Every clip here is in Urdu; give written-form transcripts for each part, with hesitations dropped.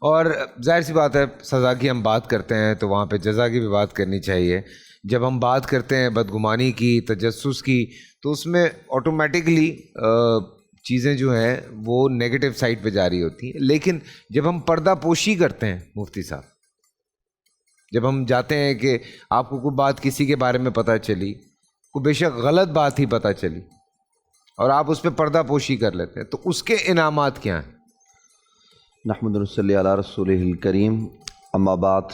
اور ظاہر سی بات ہے سزا کی ہم بات کرتے ہیں تو وہاں پہ جزا کی بھی بات کرنی چاہیے. جب ہم بات کرتے ہیں بدگمانی کی, تجسس کی, تو اس میں آٹومیٹکلی چیزیں جو ہیں وہ نیگیٹو سائڈ پہ جاری ہوتی ہیں. لیکن جب ہم پردہ پوشی کرتے ہیں مفتی صاحب, جب ہم جاتے ہیں کہ آپ کو کوئی بات کسی کے بارے میں پتہ چلی, کوئی بے شک غلط بات ہی پتہ چلی, اور آپ اس پہ پردہ پوشی کر لیتے ہیں, تو اس کے انعامات کیا ہیں؟ نحمد ونصلی علی رسولہ الکریم. اما بعد,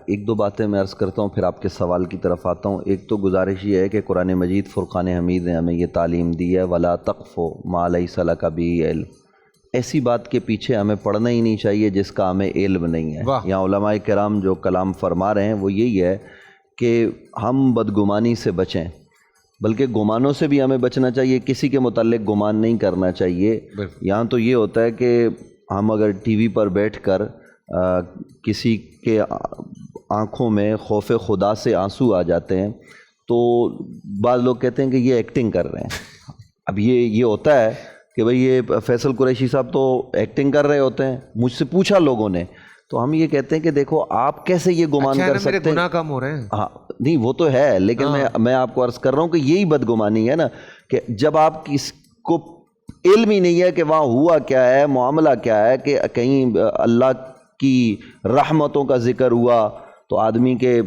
ایک دو باتیں میں عرض کرتا ہوں پھر آپ کے سوال کی طرف آتا ہوں. ایک تو گزارش یہ ہے کہ قرآن مجید فرقان حمید نے ہمیں یہ تعلیم دی ہے, وَلَا تَقْفُ مَا لَيْسَ لَكَ بِهِ عِلْمٌ. ایسی بات کے پیچھے ہمیں پڑھنا ہی نہیں چاہیے جس کا ہمیں علم نہیں ہے. یہاں علماء کرام جو کلام فرما رہے ہیں وہ یہی ہے کہ ہم بدگمانی سے بچیں, بلکہ گمانوں سے بھی ہمیں بچنا چاہیے. کسی کے متعلق گمان نہیں کرنا چاہیے. یہاں تو یہ ہوتا ہے کہ ہم اگر ٹی وی پر بیٹھ کر کسی کے آنکھوں میں خوف خدا سے آنسو آ جاتے ہیں تو بعض لوگ کہتے ہیں کہ یہ ایکٹنگ کر رہے ہیں. اب یہ ہوتا ہے کہ بھئی یہ فیصل قریشی صاحب تو ایکٹنگ کر رہے ہوتے ہیں. مجھ سے پوچھا لوگوں نے, تو ہم یہ کہتے ہیں کہ دیکھو آپ کیسے یہ گمان کر سکتے ہیں, گناہ کم ہو رہے ہیں. ہاں نہیں وہ تو ہے, لیکن میں آپ کو عرض کر رہا ہوں کہ یہی بدگمانی ہے نا, کہ جب آپ کس کو علم ہی نہیں ہے کہ وہاں ہوا کیا ہے, معاملہ کیا ہے, کہ کہیں اللہ کی رحمتوں کا ذکر ہوا تو آدمی کے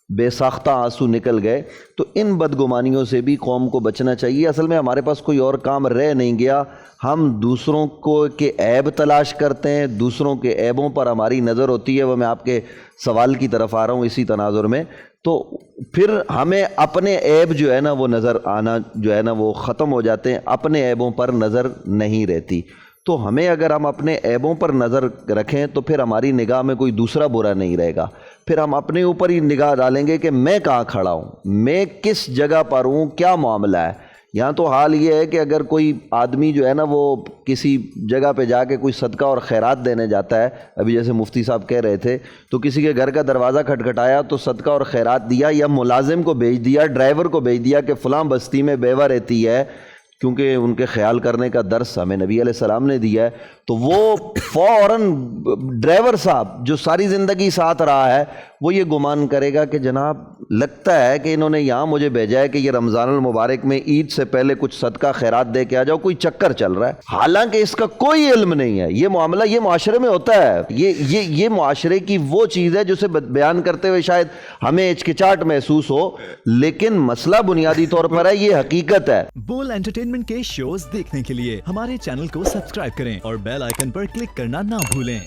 بے ساختہ آنسو نکل گئے. تو ان بدگمانیوں سے بھی قوم کو بچنا چاہیے. اصل میں ہمارے پاس کوئی اور کام رہ نہیں گیا, ہم دوسروں کو کے عیب تلاش کرتے ہیں, دوسروں کے عیبوں پر ہماری نظر ہوتی ہے. وہ میں آپ کے سوال کی طرف آ رہا ہوں اسی تناظر میں. تو پھر ہمیں اپنے عیب جو ہے نا وہ نظر آنا جو ہے نا وہ ختم ہو جاتے ہیں, اپنے عیبوں پر نظر نہیں رہتی. تو ہمیں اگر ہم اپنے عیبوں پر نظر رکھیں تو پھر ہماری نگاہ میں کوئی دوسرا برا نہیں رہے گا. پھر ہم اپنے اوپر ہی نگاہ ڈالیں گے کہ میں کہاں کھڑا ہوں, میں کس جگہ پر ہوں, کیا معاملہ ہے. یہاں تو حال یہ ہے کہ اگر کوئی آدمی جو ہے نا وہ کسی جگہ پہ جا کے کوئی صدقہ اور خیرات دینے جاتا ہے, ابھی جیسے مفتی صاحب کہہ رہے تھے, تو کسی کے گھر کا دروازہ کھٹکھٹایا تو صدقہ اور خیرات دیا, یا ملازم کو بھیج دیا, ڈرائیور کو بھیج دیا کہ فلاں بستی میں بیوہ رہتی ہے, کیونکہ ان کے خیال کرنے کا درس ہمیں نبی علیہ السلام نے دیا ہے, تو وہ فوراً ڈرائیور صاحب جو ساری زندگی ساتھ رہا ہے وہ یہ گمان کرے گا کہ جناب لگتا ہے کہ انہوں نے یہاں مجھے بھیجا ہے کہ یہ رمضان المبارک میں عید سے پہلے کچھ صدقہ خیرات دے کے آ جاؤ, کوئی چکر چل رہا ہے. حالانکہ اس کا کوئی علم نہیں ہے. یہ معاملہ یہ معاشرے میں ہوتا ہے, یہ معاشرے کی وہ چیز ہے جسے بیان کرتے ہوئے شاید ہمیں ہچکچاہٹ محسوس ہو, لیکن مسئلہ بنیادی طور پر ہے, یہ حقیقت ہے. بول انٹرٹینمنٹ کے شوز دیکھنے کے لیے ہمارے چینل کو سبسکرائب کریں اور بیل آئیکن پر کلک کرنا نہ بھولیں.